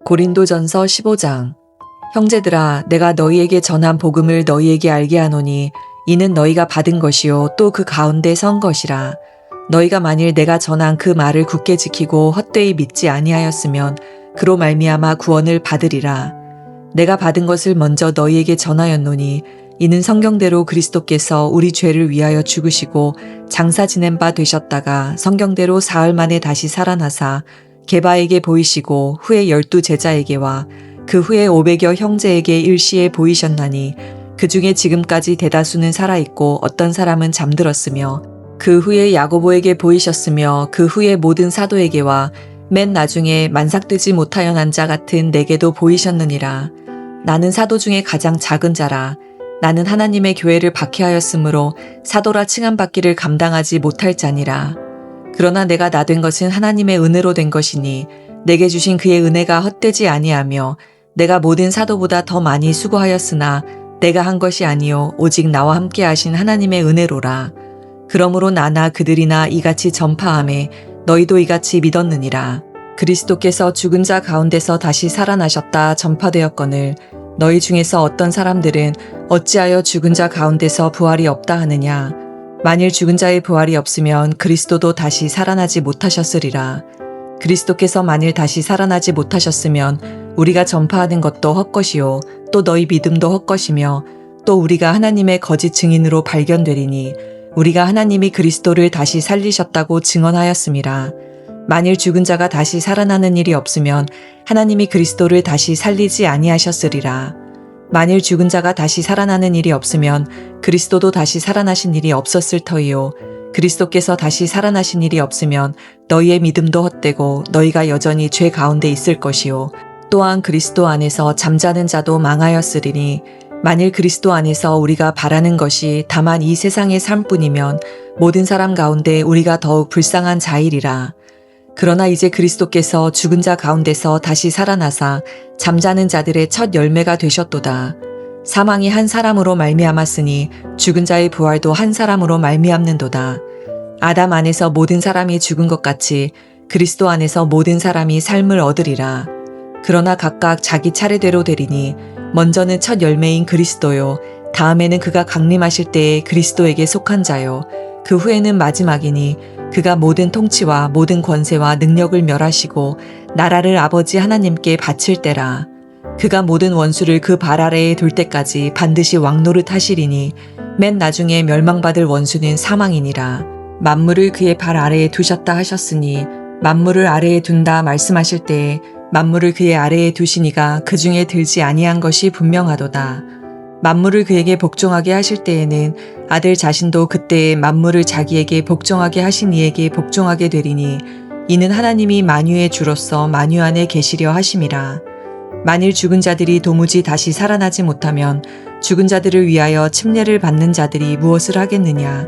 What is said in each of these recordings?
고린도전서 15장. 형제들아, 내가 너희에게 전한 복음을 너희에게 알게 하노니 이는 너희가 받은 것이요 또 그 가운데 선 것이라. 너희가 만일 내가 전한 그 말을 굳게 지키고 헛되이 믿지 아니하였으면 그로 말미암아 구원을 받으리라. 내가 받은 것을 먼저 너희에게 전하였노니 이는 성경대로 그리스도께서 우리 죄를 위하여 죽으시고 장사 지낸 바 되셨다가 성경대로 사흘 만에 다시 살아나사 게바에게 보이시고 후에 12 제자에게와 그 후에 500여 형제에게 일시에 보이셨나니 그 중에 지금까지 대다수는 살아있고 어떤 사람은 잠들었으며 그 후에 야고보에게 보이셨으며 그 후에 모든 사도에게와 맨 나중에 만삭되지 못하여 난 자 같은 내게도 보이셨느니라. 나는 사도 중에 가장 작은 자라. 나는 하나님의 교회를 박해하였으므로 사도라 칭함받기를 감당하지 못할 자니라. 그러나 내가 나 된 것은 하나님의 은혜로 된 것이니 내게 주신 그의 은혜가 헛되지 아니하며 내가 모든 사도보다 더 많이 수고하였으나 내가 한 것이 아니요 오직 나와 함께 하신 하나님의 은혜로라. 그러므로 나나 그들이나 이같이 전파하매 너희도 이같이 믿었느니라. 그리스도께서 죽은 자 가운데서 다시 살아나셨다 전파되었거늘 너희 중에서 어떤 사람들은 어찌하여 죽은 자 가운데서 부활이 없다 하느냐. 만일 죽은 자의 부활이 없으면 그리스도도 다시 살아나지 못하셨으리라. 그리스도께서 만일 다시 살아나지 못하셨으면 우리가 전파하는 것도 헛것이요 또 너희 믿음도 헛것이며 또 우리가 하나님의 거짓 증인으로 발견되리니 우리가 하나님이 그리스도를 다시 살리셨다고 증언하였음이라. 만일 죽은 자가 다시 살아나는 일이 없으면 하나님이 그리스도를 다시 살리지 아니하셨으리라. 만일 죽은 자가 다시 살아나는 일이 없으면 그리스도도 다시 살아나신 일이 없었을 터이요. 그리스도께서 다시 살아나신 일이 없으면 너희의 믿음도 헛되고 너희가 여전히 죄 가운데 있을 것이요. 또한 그리스도 안에서 잠자는 자도 망하였으리니 만일 그리스도 안에서 우리가 바라는 것이 다만 이 세상의 삶뿐이면 모든 사람 가운데 우리가 더욱 불쌍한 자이리라. 그러나 이제 그리스도께서 죽은 자 가운데서 다시 살아나사 잠자는 자들의 첫 열매가 되셨도다. 사망이 한 사람으로 말미암았으니 죽은 자의 부활도 한 사람으로 말미암는도다. 아담 안에서 모든 사람이 죽은 것 같이 그리스도 안에서 모든 사람이 삶을 얻으리라. 그러나 각각 자기 차례대로 되리니 먼저는 첫 열매인 그리스도요 다음에는 그가 강림하실 때에 그리스도에게 속한 자요 그 후에는 마지막이니 그가 모든 통치와 모든 권세와 능력을 멸하시고 나라를 아버지 하나님께 바칠 때라. 그가 모든 원수를 그 발 아래에 둘 때까지 반드시 왕노릇 하시리니 맨 나중에 멸망받을 원수는 사망이니라. 만물을 그의 발 아래에 두셨다 하셨으니 만물을 아래에 둔다 말씀하실 때에 만물을 그의 아래에 두시니가 그 중에 들지 아니한 것이 분명하도다. 만물을 그에게 복종하게 하실 때에는 아들 자신도 그때에 만물을 자기에게 복종하게 하신 이에게 복종하게 되리니 이는 하나님이 만유의 주로서 만유 안에 계시려 하심이라. 만일 죽은 자들이 도무지 다시 살아나지 못하면 죽은 자들을 위하여 침례를 받는 자들이 무엇을 하겠느냐.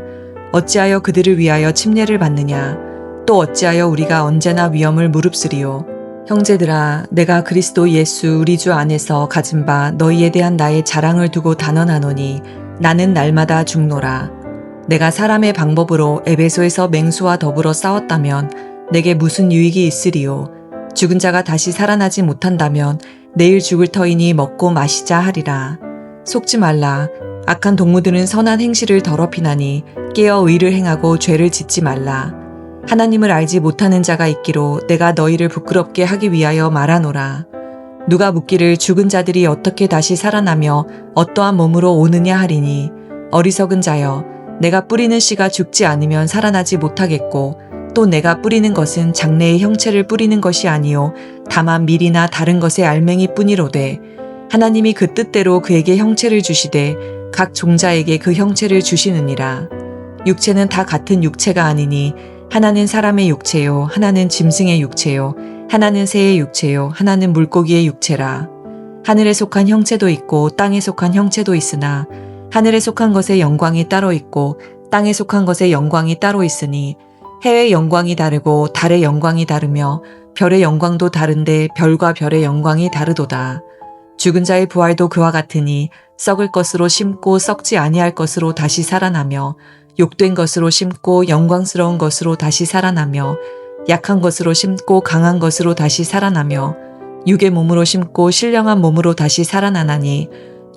어찌하여 그들을 위하여 침례를 받느냐. 또 어찌하여 우리가 언제나 위험을 무릅쓰리요. 형제들아, 내가 그리스도 예수 우리 주 안에서 가진 바 너희에 대한 나의 자랑을 두고 단언하노니 나는 날마다 죽노라. 내가 사람의 방법으로 에베소에서 맹수와 더불어 싸웠다면 내게 무슨 유익이 있으리요. 죽은 자가 다시 살아나지 못한다면 내일 죽을 터이니 먹고 마시자 하리라. 속지 말라. 악한 동무들은 선한 행실을 더럽히나니 깨어 의를 행하고 죄를 짓지 말라. 하나님을 알지 못하는 자가 있기로 내가 너희를 부끄럽게 하기 위하여 말하노라. 누가 묻기를 죽은 자들이 어떻게 다시 살아나며 어떠한 몸으로 오느냐 하리니 어리석은 자여 내가 뿌리는 씨가 죽지 않으면 살아나지 못하겠고 또 내가 뿌리는 것은 장래의 형체를 뿌리는 것이 아니요 다만 밀이나 다른 것의 알맹이 뿐이로되 하나님이 그 뜻대로 그에게 형체를 주시되 각 종자에게 그 형체를 주시느니라. 육체는 다 같은 육체가 아니니 하나는 사람의 육체요 하나는 짐승의 육체요 하나는 새의 육체요 하나는 물고기의 육체라. 하늘에 속한 형체도 있고 땅에 속한 형체도 있으나 하늘에 속한 것의 영광이 따로 있고 땅에 속한 것의 영광이 따로 있으니 해의 영광이 다르고 달의 영광이 다르며 별의 영광도 다른데 별과 별의 영광이 다르도다. 죽은 자의 부활도 그와 같으니 썩을 것으로 심고 썩지 아니할 것으로 다시 살아나며 욕된 것으로 심고 영광스러운 것으로 다시 살아나며 약한 것으로 심고 강한 것으로 다시 살아나며 육의 몸으로 심고 신령한 몸으로 다시 살아나나니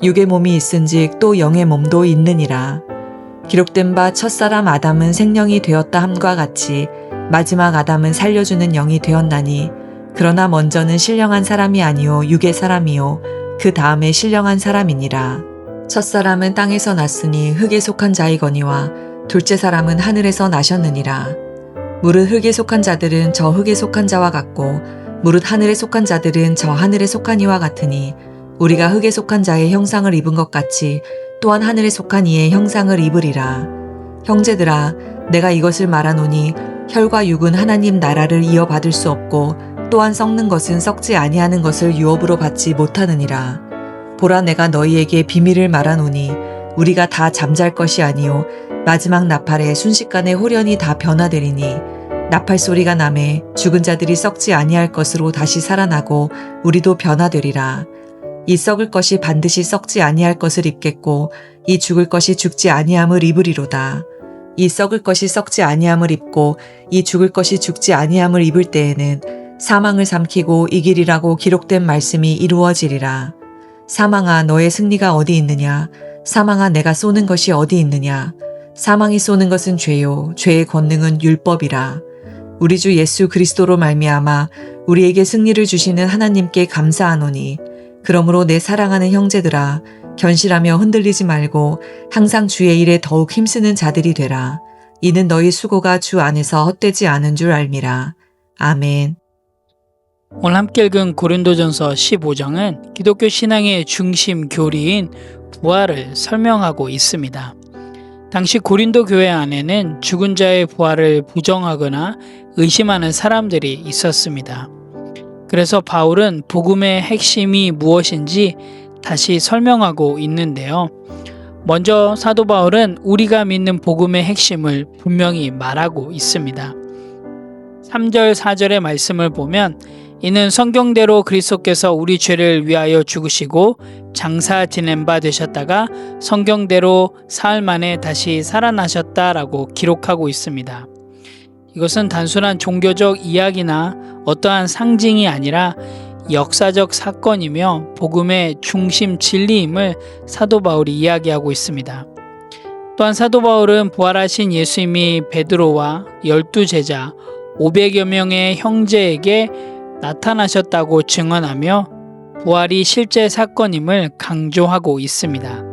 육의 몸이 있은즉 또 영의 몸도 있느니라. 기록된 바 첫사람 아담은 생령이 되었다 함과 같이 마지막 아담은 살려주는 영이 되었나니 그러나 먼저는 신령한 사람이 아니요 육의 사람이요 그 다음에 신령한 사람이니라. 첫사람은 땅에서 났으니 흙에 속한 자이거니와 둘째 사람은 하늘에서 나셨느니라. 무릇 흙에 속한 자들은 저 흙에 속한 자와 같고 무릇 하늘에 속한 자들은 저 하늘에 속한 이와 같으니 우리가 흙에 속한 자의 형상을 입은 것 같이 또한 하늘에 속한 이의 형상을 입으리라. 형제들아, 내가 이것을 말하노니 혈과 육은 하나님 나라를 이어받을 수 없고 또한 썩는 것은 썩지 아니하는 것을 유업으로 받지 못하느니라. 보라, 내가 너희에게 비밀을 말하노니 우리가 다 잠잘 것이 아니요 마지막 나팔에 순식간에 홀연히 다 변화되리니 나팔 소리가 나매 죽은 자들이 썩지 아니할 것으로 다시 살아나고 우리도 변화되리라. 이 썩을 것이 반드시 썩지 아니할 것을 입겠고 이 죽을 것이 죽지 아니함을 입으리로다. 이 썩을 것이 썩지 아니함을 입고 이 죽을 것이 죽지 아니함을 입을 때에는 사망을 삼키고 이기리라고 기록된 말씀이 이루어지리라. 사망아, 너의 승리가 어디 있느냐? 사망아, 내가 쏘는 것이 어디 있느냐? 사망이 쏘는 것은 죄요 죄의 권능은 율법이라. 우리 주 예수 그리스도로 말미암아 우리에게 승리를 주시는 하나님께 감사하노니 그러므로 내 사랑하는 형제들아, 견실하며 흔들리지 말고 항상 주의 일에 더욱 힘쓰는 자들이 되라. 이는 너희 수고가 주 안에서 헛되지 않은 줄 알미라. 아멘. 오늘 함께 읽은 고린도전서 15장은 기독교 신앙의 중심 교리인 부활을 설명하고 있습니다. 당시 고린도 교회 안에는 죽은 자의 부활을 부정하거나 의심하는 사람들이 있었습니다. 그래서 바울은 복음의 핵심이 무엇인지 다시 설명하고 있는데요. 먼저 사도 바울은 우리가 믿는 복음의 핵심을 분명히 말하고 있습니다. 3절, 4절의 말씀을 보면 이는 성경대로 그리스도께서 우리 죄를 위하여 죽으시고 장사 지낸 바 되셨다가 성경대로 사흘 만에 다시 살아나셨다라고 기록하고 있습니다. 이것은 단순한 종교적 이야기나 어떠한 상징이 아니라 역사적 사건이며 복음의 중심 진리임을 사도 바울이 이야기하고 있습니다. 또한 사도 바울은 부활하신 예수님이 베드로와 12제자 500여 명의 형제에게 나타나셨다고 증언하며 부활이 실제 사건임을 강조하고 있습니다.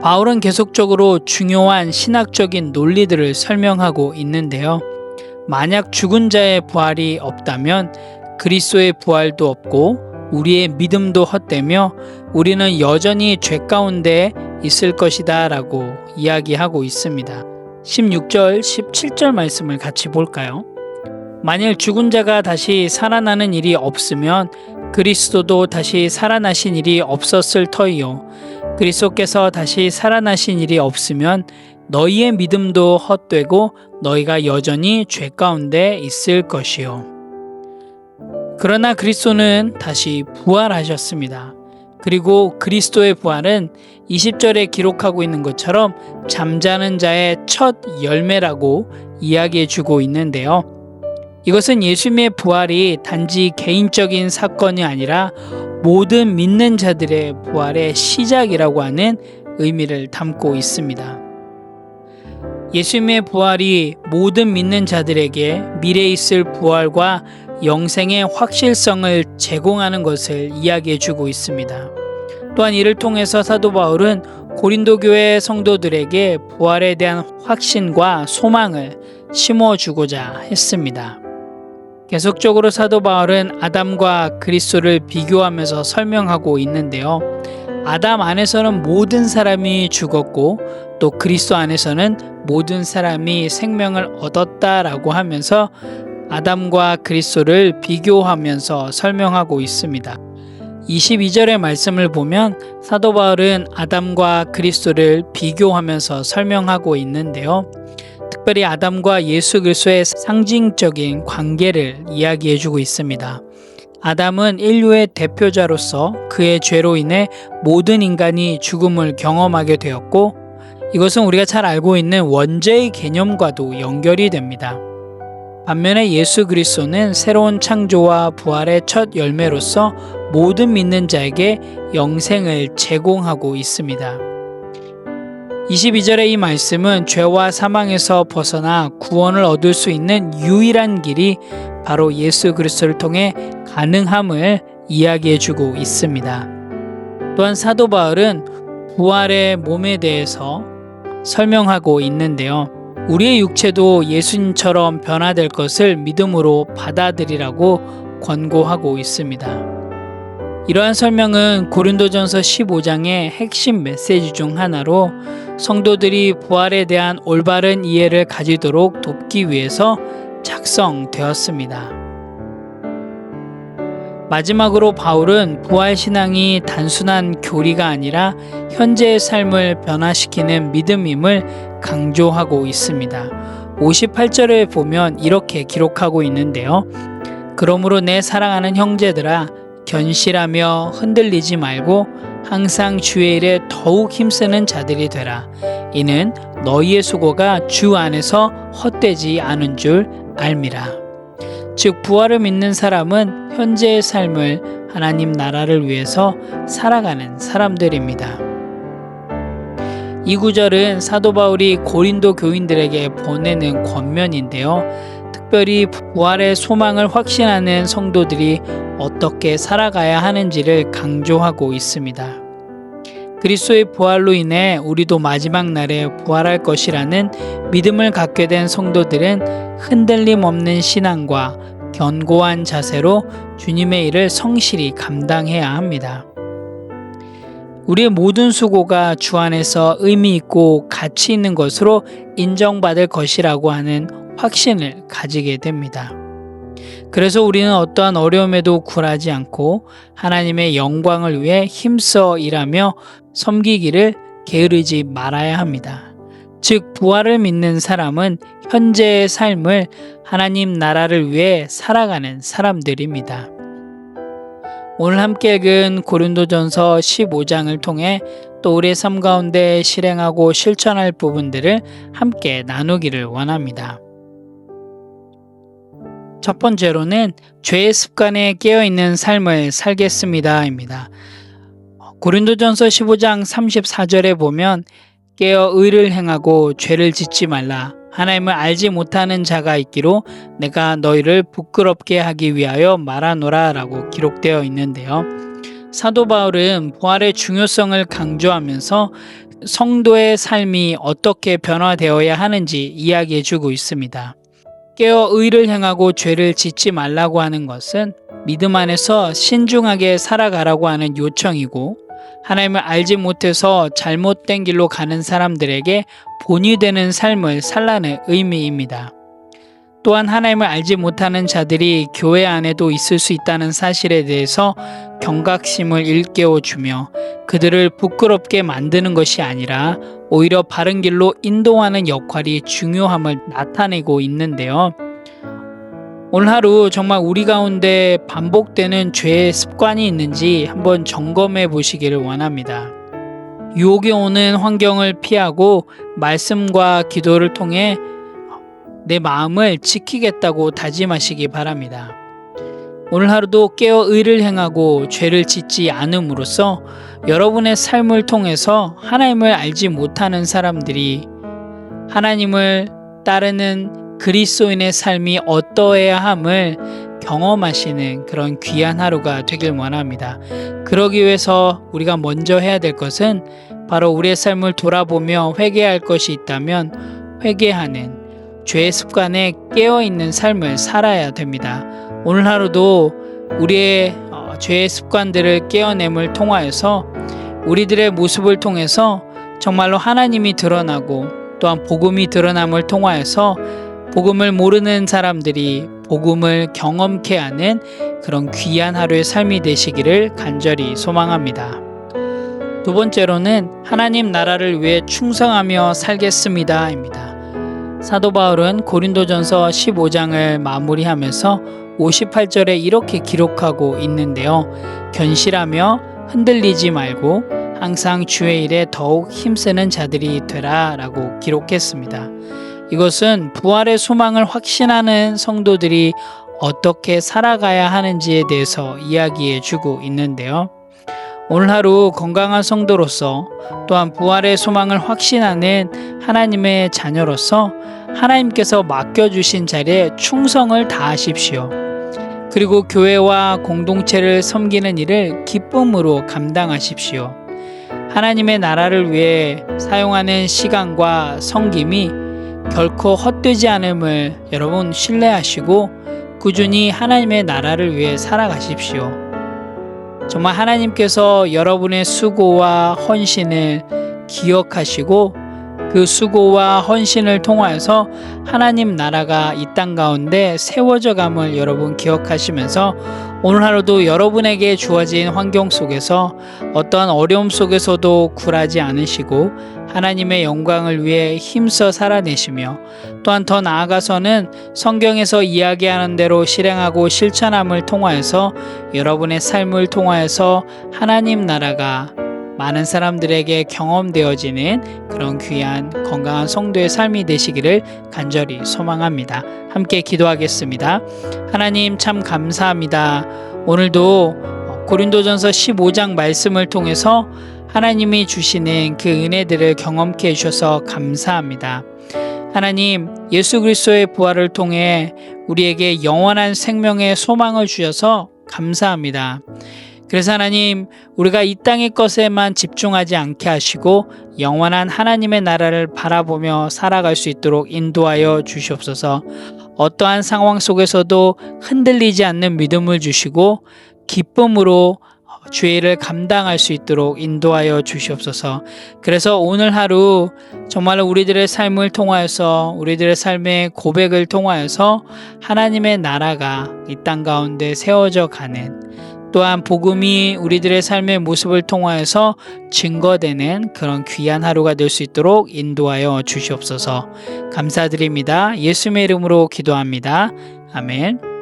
바울은 계속적으로 중요한 신학적인 논리들을 설명하고 있는데요. 만약 죽은 자의 부활이 없다면 그리스도의 부활도 없고 우리의 믿음도 헛되며 우리는 여전히 죄 가운데 있을 것이다 라고 이야기하고 있습니다. 16절, 17절 말씀을 같이 볼까요? 만일 죽은 자가 다시 살아나는 일이 없으면 그리스도도 다시 살아나신 일이 없었을 터이요. 그리스도께서 다시 살아나신 일이 없으면 너희의 믿음도 헛되고 너희가 여전히 죄 가운데 있을 것이요. 그러나 그리스도는 다시 부활하셨습니다. 그리고 그리스도의 부활은 20절에 기록하고 있는 것처럼 잠자는 자의 첫 열매라고 이야기해 주고 있는데요. 이것은 예수님의 부활이 단지 개인적인 사건이 아니라 모든 믿는 자들의 부활의 시작이라고 하는 의미를 담고 있습니다. 예수님의 부활이 모든 믿는 자들에게 미래에 있을 부활과 영생의 확실성을 제공하는 것을 이야기해 주고 있습니다. 또한 이를 통해서 사도 바울은 고린도 교회 성도들에게 부활에 대한 확신과 소망을 심어주고자 했습니다. 계속적으로 사도 바울은 아담과 그리스도를 비교하면서 설명하고 있는데요. 아담 안에서는 모든 사람이 죽었고 또 그리스도 안에서는 모든 사람이 생명을 얻었다라고 하면서 아담과 그리스도를 비교하면서 설명하고 있습니다. 22절의 말씀을 보면 사도 바울은 아담과 그리스도를 비교하면서 설명하고 있는데요. 특별히 아담과 예수 그리스도의 상징적인 관계를 이야기해주고 있습니다. 아담은 인류의 대표자로서 그의 죄로 인해 모든 인간이 죽음을 경험하게 되었고 이것은 우리가 잘 알고 있는 원죄의 개념과도 연결이 됩니다. 반면에 예수 그리스도는 새로운 창조와 부활의 첫 열매로서 모든 믿는 자에게 영생을 제공하고 있습니다. 22절의 이 말씀은 죄와 사망에서 벗어나 구원을 얻을 수 있는 유일한 길이 바로 예수 그리스도를 통해 가능함을 이야기해주고 있습니다. 또한 사도 바울은 부활의 몸에 대해서 설명하고 있는데요. 우리의 육체도 예수님처럼 변화될 것을 믿음으로 받아들이라고 권고하고 있습니다. 이러한 설명은 고린도전서 15장의 핵심 메시지 중 하나로 성도들이 부활에 대한 올바른 이해를 가지도록 돕기 위해서 작성되었습니다. 마지막으로 바울은 부활신앙이 단순한 교리가 아니라 현재의 삶을 변화시키는 믿음임을 강조하고 있습니다. 58절에 보면 이렇게 기록하고 있는데요. 그러므로 내 사랑하는 형제들아 견실하며 흔들리지 말고 항상 주의 일에 더욱 힘쓰는 자들이 되라. 이는 너희의 수고가 주 안에서 헛되지 않은 줄 알미라. 즉 부활을 믿는 사람은 현재의 삶을 하나님 나라를 위해서 살아가는 사람들입니다. 이 구절은 사도 바울이 고린도 교인들에게 보내는 권면인데요. 특별히 부활의 소망을 확신하는 성도들이 어떻게 살아가야 하는지를 강조하고 있습니다. 그리스도의 부활로 인해 우리도 마지막 날에 부활할 것이라는 믿음을 갖게 된 성도들은 흔들림 없는 신앙과 견고한 자세로 주님의 일을 성실히 감당해야 합니다. 우리의 모든 수고가 주 안에서 의미 있고 가치 있는 것으로 인정받을 것이라고 하는 확신을 가지게 됩니다. 그래서 우리는 어떠한 어려움에도 굴하지 않고 하나님의 영광을 위해 힘써 일하며 섬기기를 게으르지 말아야 합니다. 즉 부활을 믿는 사람은 현재의 삶을 하나님 나라를 위해 살아가는 사람들입니다. 오늘 함께 읽은 고린도전서 15장을 통해 또 우리의 삶 가운데 실행하고 실천할 부분들을 함께 나누기를 원합니다. 첫 번째로는 죄의 습관에 깨어있는 삶을 살겠습니다입니다. 고린도전서 15장 34절에 보면 깨어 의를 행하고 죄를 짓지 말라. 하나님을 알지 못하는 자가 있기로 내가 너희를 부끄럽게 하기 위하여 말하노라 라고 기록되어 있는데요. 사도 바울은 부활의 중요성을 강조하면서 성도의 삶이 어떻게 변화되어야 하는지 이야기해 주고 있습니다. 깨어 의를 행하고 죄를 짓지 말라고 하는 것은 믿음 안에서 신중하게 살아가라고 하는 요청이고 하나님을 알지 못해서 잘못된 길로 가는 사람들에게 본이 되는 삶을 살라는 의미입니다. 또한 하나님을 알지 못하는 자들이 교회 안에도 있을 수 있다는 사실에 대해서 경각심을 일깨워주며 그들을 부끄럽게 만드는 것이 아니라 오히려 바른 길로 인도하는 역할이 중요함을 나타내고 있는데요. 오늘 하루 정말 우리 가운데 반복되는 죄의 습관이 있는지 한번 점검해 보시기를 원합니다. 유혹이 오는 환경을 피하고 말씀과 기도를 통해 내 마음을 지키겠다고 다짐하시기 바랍니다. 오늘 하루도 깨어 의를 행하고 죄를 짓지 않음으로써 여러분의 삶을 통해서 하나님을 알지 못하는 사람들이 하나님을 따르는 그리스도인의 삶이 어떠해야 함을 경험하시는 그런 귀한 하루가 되길 원합니다. 그러기 위해서 우리가 먼저 해야 될 것은 바로 우리의 삶을 돌아보며 회개할 것이 있다면 회개하는 죄의 습관에 깨어있는 삶을 살아야 됩니다. 오늘 하루도 우리의 죄의 습관들을 깨어냄을 통하여서 우리들의 모습을 통해서 정말로 하나님이 드러나고 또한 복음이 드러남을 통하여서 복음을 모르는 사람들이 복음을 경험케 하는 그런 귀한 하루의 삶이 되시기를 간절히 소망합니다. 두 번째로는 하나님 나라를 위해 충성하며 살겠습니다입니다. 사도 바울은 고린도전서 15장을 마무리하면서 58절에 이렇게 기록하고 있는데요. 견실하며 흔들리지 말고 항상 주의 일에 더욱 힘쓰는 자들이 되라 라고 기록했습니다. 이것은 부활의 소망을 확신하는 성도들이 어떻게 살아가야 하는지에 대해서 이야기해 주고 있는데요. 오늘 하루 건강한 성도로서 또한 부활의 소망을 확신하는 하나님의 자녀로서 하나님께서 맡겨주신 자리에 충성을 다하십시오. 그리고 교회와 공동체를 섬기는 일을 기쁨으로 감당하십시오. 하나님의 나라를 위해 사용하는 시간과 섬김이 결코 헛되지 않음을 여러분 신뢰하시고 꾸준히 하나님의 나라를 위해 살아가십시오. 정말 하나님께서 여러분의 수고와 헌신을 기억하시고 그 수고와 헌신을 통하여서 하나님 나라가 이 땅 가운데 세워져 감을 여러분 기억하시면서 오늘 하루도 여러분에게 주어진 환경 속에서 어떠한 어려움 속에서도 굴하지 않으시고 하나님의 영광을 위해 힘써 살아내시며 또한 더 나아가서는 성경에서 이야기하는 대로 실행하고 실천함을 통하여서 여러분의 삶을 통하여서 하나님 나라가 많은 사람들에게 경험되어지는 그런 귀한 건강한 성도의 삶이 되시기를 간절히 소망합니다. 함께 기도하겠습니다. 하나님 참 감사합니다. 오늘도 고린도전서 15장 말씀을 통해서 하나님이 주시는 그 은혜들을 경험케 해주셔서 감사합니다. 하나님, 예수 그리스도의 부활을 통해 우리에게 영원한 생명의 소망을 주셔서 감사합니다. 그래서 하나님, 우리가 이 땅의 것에만 집중하지 않게 하시고 영원한 하나님의 나라를 바라보며 살아갈 수 있도록 인도하여 주시옵소서. 어떠한 상황 속에서도 흔들리지 않는 믿음을 주시고 기쁨으로 주의 일을 감당할 수 있도록 인도하여 주시옵소서. 그래서 오늘 하루 정말 우리들의 삶을 통하여서 우리들의 삶의 고백을 통하여서 하나님의 나라가 이 땅 가운데 세워져 가는 또한 복음이 우리들의 삶의 모습을 통하여서 증거되는 그런 귀한 하루가 될 수 있도록 인도하여 주시옵소서. 감사드립니다. 예수님의 이름으로 기도합니다. 아멘.